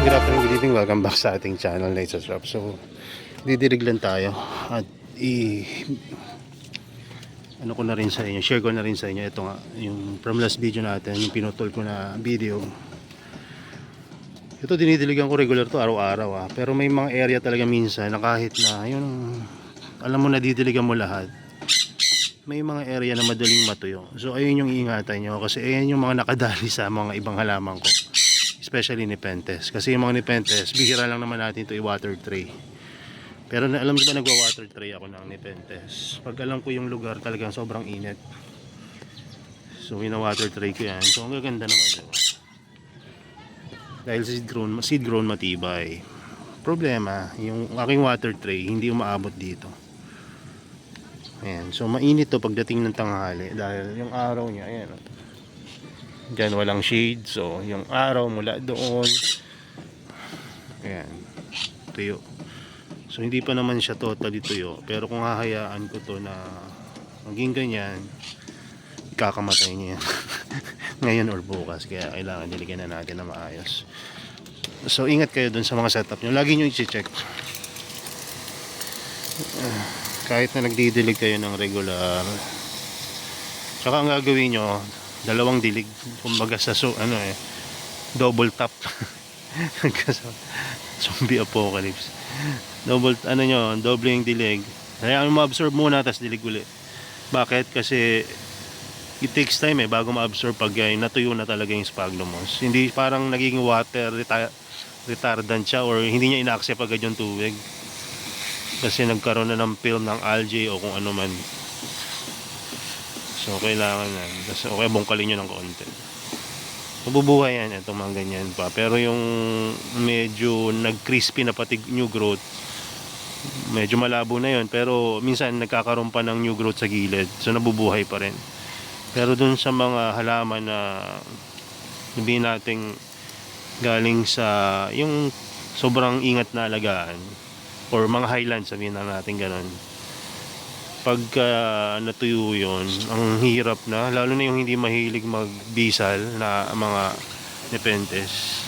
good afternoon, good evening. Welcome back sa ating channel, Nature's Rap. So, didirig lang tayo at ano ko na rin sa inyo, share ko na rin sa inyo. Ito nga, yung from last video natin, yung pinutol ko na video. Ito dinidiligan ko regular to araw-araw Pero may mga area talaga minsan na kahit na yun, alam mo na didiligan mo lahat, may mga area na madaling matuyo. So ayun yung iingatan nyo kasi ayun yung mga nakadali sa mga ibang halaman ko, especially Nepenthes. Kasi yung mga Nepenthes, bihira lang naman natin ito i-water tray. Pero alam nyo ba, nagwa-water tray ako ng Nepenthes. Pag alam ko yung lugar talagang sobrang init, so ina-water tray ko yan. So ang gaganda naman yun. Dahil seed grown matibay. Problema, yung aking water tray hindi umaabot dito. Ayan, so mainit to pagdating ng tanghali dahil yung araw niya, ayan, dyan walang shade, so yung araw mula doon, ayan, tuyo. So hindi pa naman siya totally tuyo, pero kung hahayaan ko to na maging ganyan, kakamatay niya ngayon or bukas, kaya kailangan diligan na natin na maayos. So ingat kayo dun sa mga setup nyo, lagi nyo i-check. Kahit na nagdidilig kayo ng regular, tsaka ang gagawin nyo, dalawang dilig, kumbaga sa double tap. Zombie apocalypse. Double yung dilig. Kaya ma-absorb muna, tapos dilig ulit. Bakit? Kasi it takes time bago ma-absorb pag natuyo na talaga yung sphagnum moss. Hindi parang naging water retardant siya, or hindi niya ina-accept agad yung tubig. Kasi nagkaroon na ng film ng algae o kung ano man. So kailangan yan. Okay, bungkalin nyo ng konti. Mabubuhay yan, itong mga ganyan pa. Pero yung medyo nag-crispy na pati new growth, medyo malabo na yun. Pero minsan nagkakaroon pa ng new growth sa gilid. So nabubuhay pa rin. Pero dun sa mga halaman na hindi nating galing sa yung sobrang ingat na alagaan, or mga highlands, sabihin na natin ganun, pagka natuyo yun, ang hirap na, lalo na yung hindi mahilig magbisal na mga Nepenthes.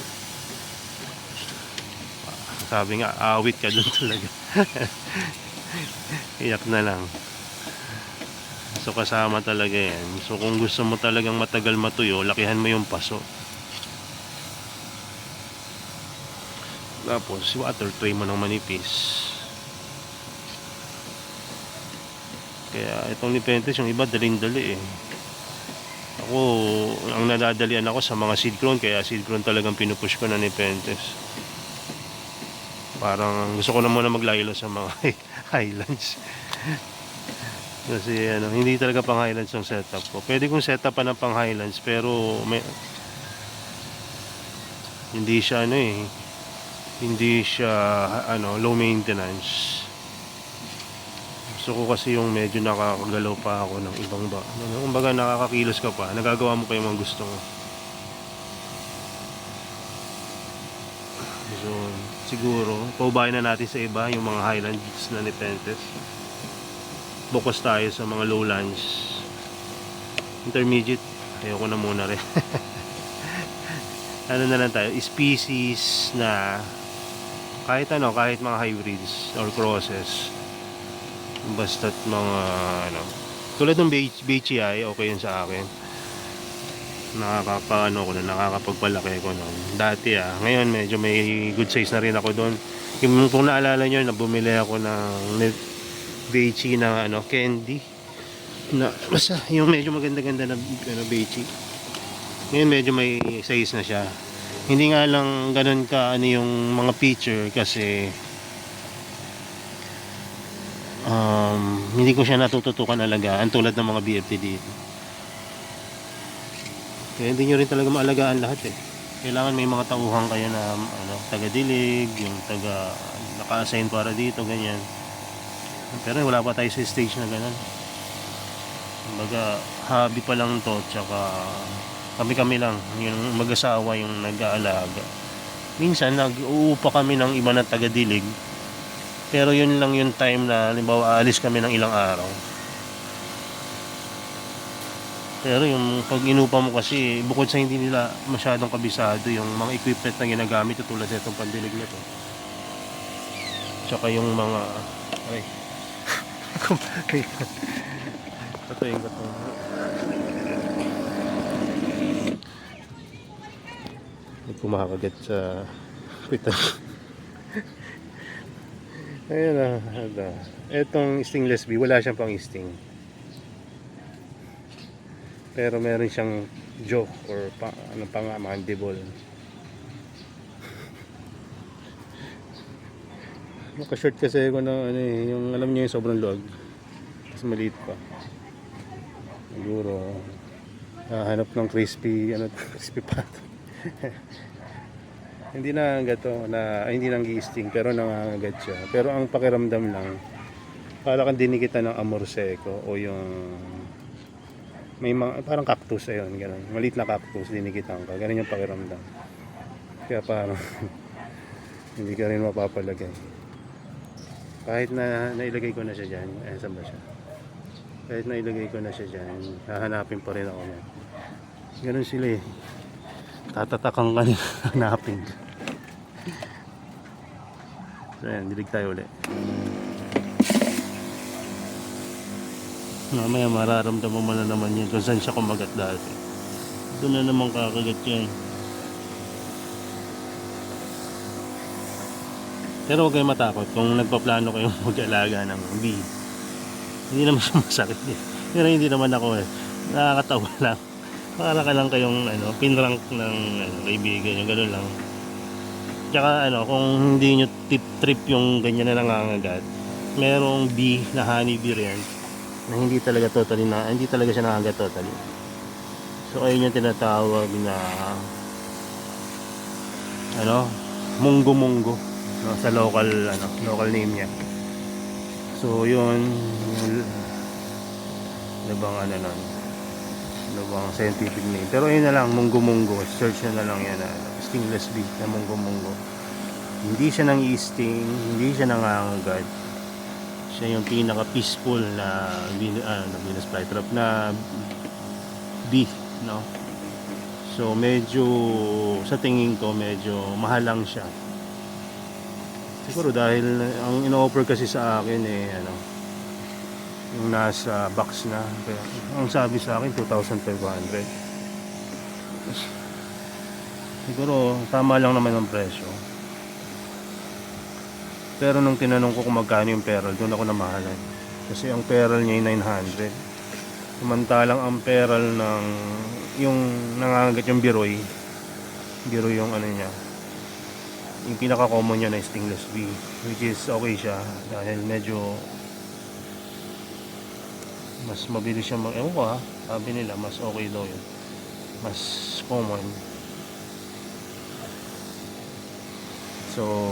Sabi nga, awit ka dun talaga. Iyak na lang. So kasama talaga yan. So kung gusto mo talagang matagal matuyo, lakihan mo yung paso. Tapos water tray mo ng manipis. Kaya itong Nepenthes, yung iba daling-dali Ako, ang nadadalian ako sa mga seed grown, kaya seed grown talagang pinupush ko na Nepenthes. Parang gusto ko na muna maglaylo sa mga highlands. Kasi hindi talaga pang highlands yung setup ko. Pwede kong setup pa ng pang highlands, pero hindi siya hindi siya low maintenance. Gusto ko kasi yung medyo nakakagalaw pa ako ng ibang kumbaga nakakakilos ka pa, nagagawa mo pa yung mga gusto mo. So siguro paubayan na natin sa iba yung mga highlands na Nepenthes. Focus tayo sa mga lowlands, intermediate, ayoko na muna rin. Ano na lang tayo, species na kahit mga hybrids or crosses, basta't mga tulad ng BHI, okay yun sa akin. Nakakapagpalaki ko nun dati ngayon medyo may good size na rin ako doon. Kung naalala nyo, bumili ako ng BHI na candy na basta yung medyo maganda-ganda na BHI. Ngayon medyo may size na siya. Hindi nga lang ganun ka yung mga feature kasi hindi ko siya natututukan alagaan tulad ng mga BFT dito. Kaya hindi nyo rin talaga maalagaan lahat Kailangan may mga tauhan kayo na taga-dilig, yung naka-assign para dito, ganyan. Pero wala pa tayo sa stage na ganun. Kumbaga hobby pa lang to, tsaka kami lang yung mag-asawa yung nag-aalaga. Minsan nag-uupa kami ng iba na taga-dilig, pero yun lang yung time na halimbawa aalis kami ng ilang araw. Pero yung pag inupa mo kasi, bukod sa hindi nila masyadong kabisado yung mga equipment na ginagamit tulad nitong pandilig na to, tsaka yung mga ay patayin ko to. May kumakagat sa pitan. Ayun na. Etong stainless B, wala siyang pang sting. Pero meron siyang jaw or ano pa nga, mandible. Naka-short kasi ako ng ano eh, yung alam niyo yung sobrang luwag. Tapos maliit pa. Siguro hanap ng crispy ano crispy pat. Hindi na gato na hindi nang gi-sting pero nangangagat siya. Pero ang pakiramdam lang para kang dinikita ng amor seco o yung may mga parang cactus ayun, ganun. Maliit na cactus dinikitan ka. Ganun yung pakiramdam. Kaya parang hindi ka rin mapapalagay. Kahit na nailagay ko na siya diyan, saan ba siya? Kahit nailagay ko na siya diyan, hahanapin pa rin ako niyan. Ganun sila eh. Tatatakan ka nila, hanapin. So ayan, dilig tayo ulit. Mamaya mararamdaman mo na naman yun kung saan siya kumagat dati. Doon na naman kakagat yan. Pero huwag kayong matakot kung nagpaplano kayong mag-alaga ng bee. Hindi naman siya masakit eh. Pero hindi naman ako eh. Nakakatawa lang. Para ka lang kayong pinrank ng kaibigan nyo. Ganun lang. Tsaka kung hindi nyo trip yung ganyan na nangangagat, merong bee na honey bee rin na hindi talaga siya nangangagat totally. So ayun yung tinatawag na munggo-munggo. Sa local name niya. So yun bang scientific name. Pero ayun na lang, munggo-munggo. Search na lang yan stainless bee na munggo-munggo. Hindi siya nang i-sting, hindi siya nangangagat. Siya yung pinaka peaceful na Venus flytrap na bee, no? So medyo sa tingin ko medyo mahal lang siya. Siguro dahil ang ino-offer kasi sa akin yung nasa box na. Kaya ang sabi sa akin 2,500. Siguro tama lang naman ang presyo. Pero nung tinanong ko kung magkano yung pearl, doon ako namahalan. Kasi ang pearl niya ay 900. Samantalang ang pearl ng yung nangangagat yung biroy yung niya, yung pinaka-common niya na stainless bee, which is okay siya dahil medyo mas mabilis siya sabi nila mas okay daw yun, mas common. So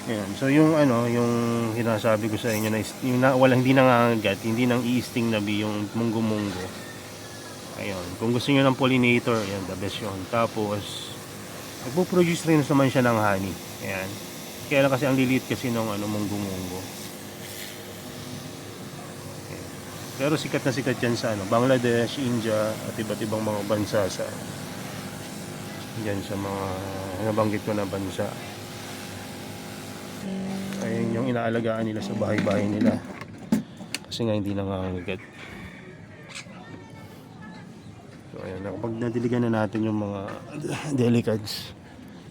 ayan. So yung yung sinasabi ko sa inyo na yung hindi nangangagat, hindi nang i-sting na bee, yung munggo-munggo. Ayun, kung gusto niyo ng pollinator, ayan, the best yun. Tapos nagpo-produce rin naman siya ng honey. Ayan. Kaya lang kasi ang liliit kasi ng munggo-munggo. Pero sikat na sikat yan sa Bangladesh, India, at iba't ibang mga bansa sa mga nabanggit ko na bansa. Ayun yung inaalagaan nila sa bahay-bahay nila. Kasi nga hindi nangangagat. So ayan, kapag nadiligan na natin yung mga delicads,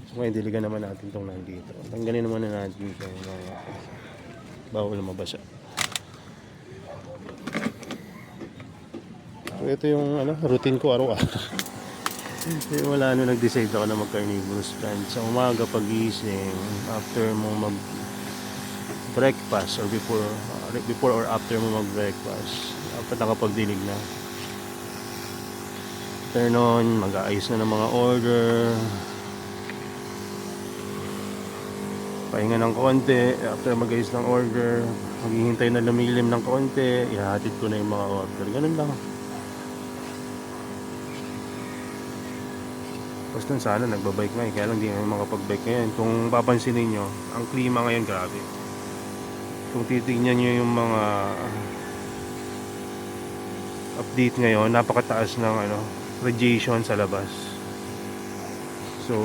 so ngayon diligan naman natin itong nandito. Tanggalin naman na natin itong bawal na mabasa. So ito yung routine ko araw-araw. Wala nag-decide ako na mag-carnivorous plant. Sa umaga pagising, after mo mag-breakfast or before or after mo mag-breakfast, dapat nakapagdilig na. After nun, mag-aayos na ng mga order, pahinga ng konti. After mag-ayos ng order, maghihintay na lumilim ng konti, ihahatid ko na yung mga order. Ganun lang. Tapos dun sana nagbabike na kaya lang hindi naman makapag-bike ngayon. Kung papansinin nyo, ang klima ngayon grabe. Kung titignan nyo yung mga update ngayon, napakataas ng radiation sa labas. So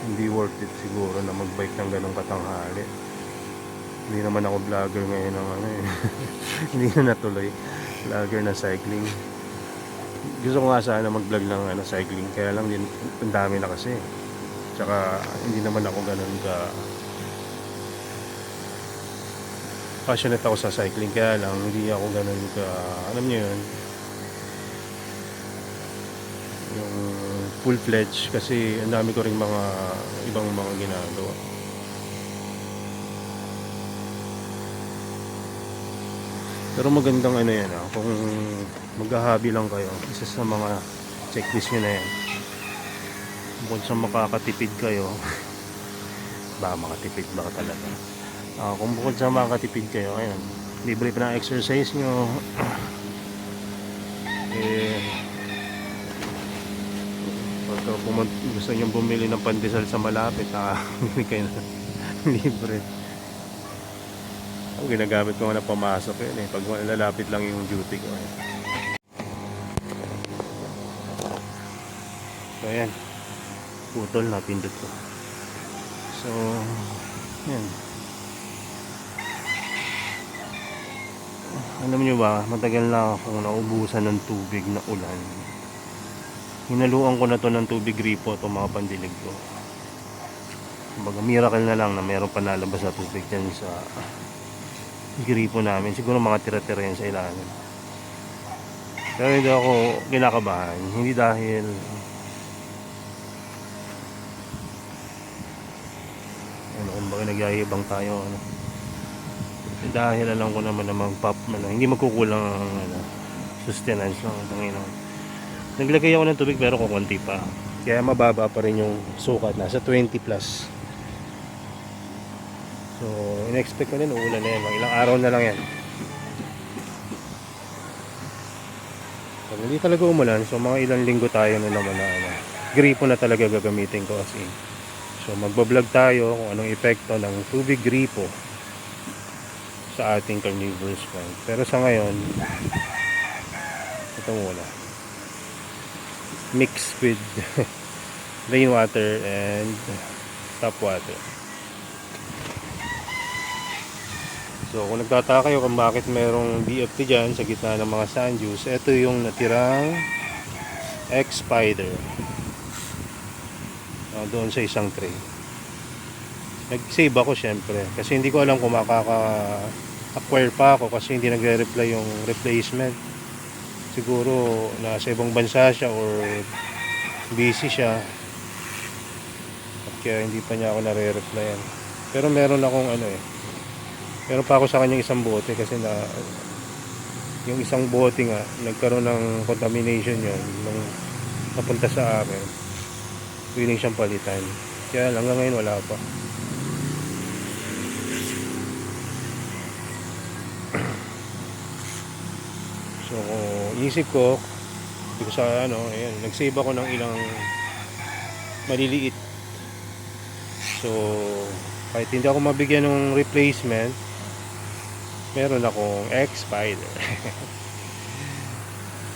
hindi worth it siguro na magbike ng ganong katanghali. Hindi naman ako vlogger ngayon ng hindi na natuloy vlogger na cycling. Gusto ko nga sana mag-vlog ng cycling, kaya lang din ang dami na kasi. Tsaka hindi naman ako ganun ka passionate ako sa cycling, kaya lang hindi ako ganun ka, alam niyo yun, yung full-fledged, kasi ang dami ko ring mga ibang mga ginagawa. Pero magandang yan kung maghahabi lang kayo, isa sa mga checklist nyo na yan. Bukod sa makakatipid kayo baka makatipid ba talaga, kung bukod sa makakatipid kayo, ayan, libre pa ng exercise nyo. Pagka gusto nyo bumili ng pandesal sa malapit, hindi kayo na libre. Ang ginagamit ko na pamasok yun pag lalapit lang yung duty ko So ayan, putol na pindot ko. So yan, alam nyo ba, matagal na akong naubusan ng tubig na ulan. Hinaluan ko na to ng tubig gripo, itong mga pandilig ko. Kumbaga miracle na lang na meron pa nalabas na tubig dyan sa gripo namin. Siguro mga tira-tira yan sa ilalim. Pero hindi ako kinakabahan. Hindi dahil kumbaga nagyayabang tayo dahil alam ko naman na mag-pop hindi magkukulang ang sustenance ng Panginoon. Naglagay ako ng tubig pero kukunti pa, kaya mababa pa rin yung sukat, nasa 20 plus. So in-expect ko din uulan na yan, mga ilang araw na lang yan. Pag hindi talaga umulan, so mga ilang linggo tayo na naman na gripo na talaga gagamitin ko kasi. So magbablog tayo kung anong epekto ng tubig gripo sa ating carnivorous plant. Pero sa ngayon, ito muna, mix with rainwater and tap water. So kung nagtataka kayo kung bakit merong BFT dyan sa gitna ng mga sand dunes, ito yung natirang X-Spider doon sa isang tray. Nag-save ako syempre kasi hindi ko alam kung makaka-acquire pa ako kasi hindi nagre-reply yung replacement. Siguro nasa ibang bansa siya or busy siya at kaya hindi pa niya ako nare-replyan. Pero meron akong meron pa ako sa kanyang isang bote kasi yung isang bote nga nagkaroon ng contamination yun nung napunta sa akin. Willing siyang palitan, kaya hanggang ngayon wala pa. So isip ko sa ayan, nag-save ako ng ilang maliliit. So kahit hindi ako mabigyan ng replacement, meron akong X-Spider.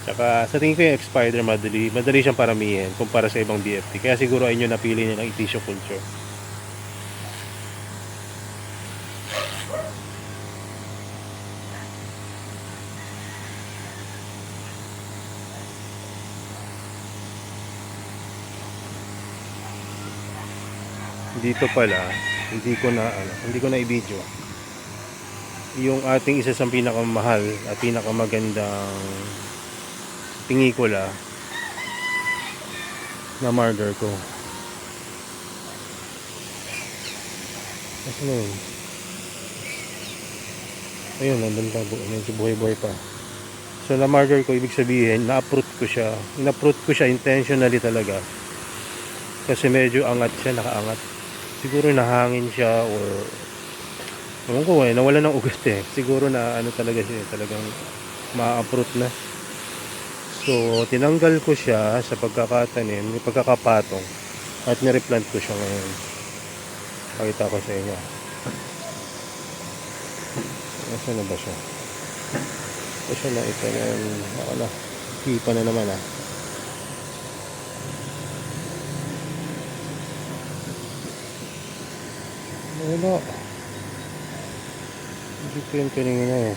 Saka sa tingin ko yung X-Spider madali siyang paramihin kumpara sa ibang BFT, kaya siguro ayun yung napili niya ng tissue culture. Dito pala hindi ko na i-video yung ating isa sa pinakamahal at pinakamagandang pinikula na marker ko. Kasi ayun, nandun pa, medyo buhay-buhay pa. So na marker ko, ibig sabihin na-uproot ko siya. In-uproot ko siya intentionally talaga kasi medyo angat siya, nakaangat. Siguro nahangin siya or ewan ko nawala ng ugat siguro na talaga siya, talagang ma-uproot na. So tinanggal ko siya sa pagkakatanim, yung pagkakapatong, at nireplant ko siya ngayon. Pakita ko sa inyo. Nasaan na ba siya? pa siya na itanim. Ako na, hipa na naman ah. Wala. Hindi ko yung kanina eh.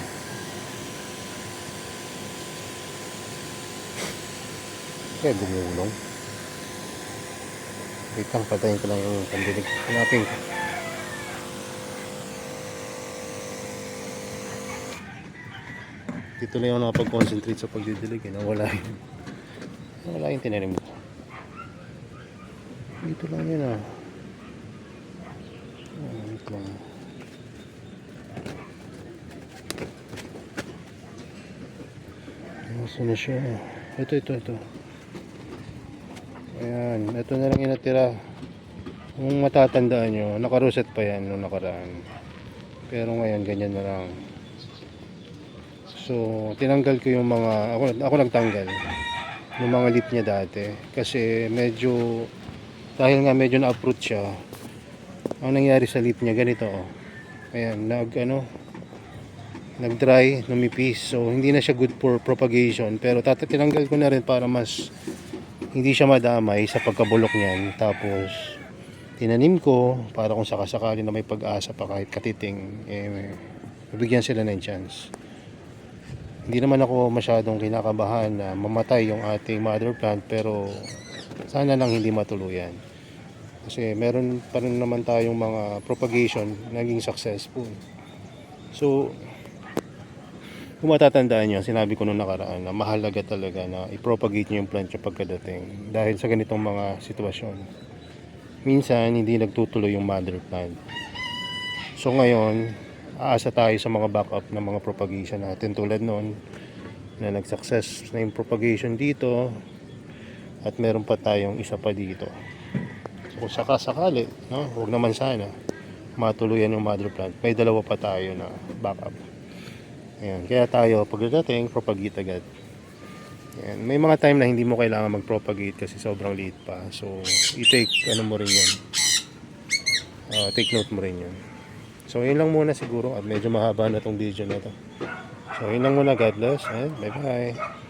Kaya gumulong. Wait lang, patayin ko lang yung pandilig. Hanapin ko. Dito lang ako nakapag-concentrate sa pagdidilig eh. Nawala yung tinanim ko. Dito lang yun ah. Wait lang. Nasa na siya? Ito. Ayan, ito na lang yung natira. Kung matatandaan nyo, nakaruset pa yan nung nakaraan. Pero ngayon, ganyan na lang. So, tinanggal ko yung mga, ako nagtanggal yung mga lip niya dati. Kasi medyo, dahil nga medyo na-uproot siya, ang nangyari sa lip niya, ganito oh. Ayan, nag-dry, numipis. So, hindi na siya good for propagation. Pero tinanggal ko na rin para mas hindi siya madamay sa pagkabulok niyan. Tapos tinanim ko para kung sakasakali na may pag-asa pa kahit katiting, bibigyan sila ng chance. Hindi naman ako masyadong kinakabahan na mamatay yung ating mother plant, pero sana lang hindi matuluyan. Kasi meron pa rin naman tayong mga propagation naging successful. So, kung matatandaan nyo, sinabi ko nung nakaraan na mahalaga talaga na i-propagate nyo yung plant nyo pagkadating. Dahil sa ganitong mga sitwasyon, minsan hindi nagtutuloy yung mother plant. So ngayon, aasa tayo sa mga backup ng mga propagation natin tulad noon na nag-success na yung propagation dito at meron pa tayong isa pa dito. So kung sakasakali, no, huwag naman sana matuluyan yung mother plant, may dalawa pa tayo na backup. Ayan, kaya tayo pagdating propagate agad. Ayan, may mga time na hindi mo kailangan mag-propagate kasi sobrang liit pa. So i-take mo rin yun. Take note mo rin yun. So yun lang muna siguro at medyo mahaba na tong video na to. So yun lang muna, God bless and bye bye.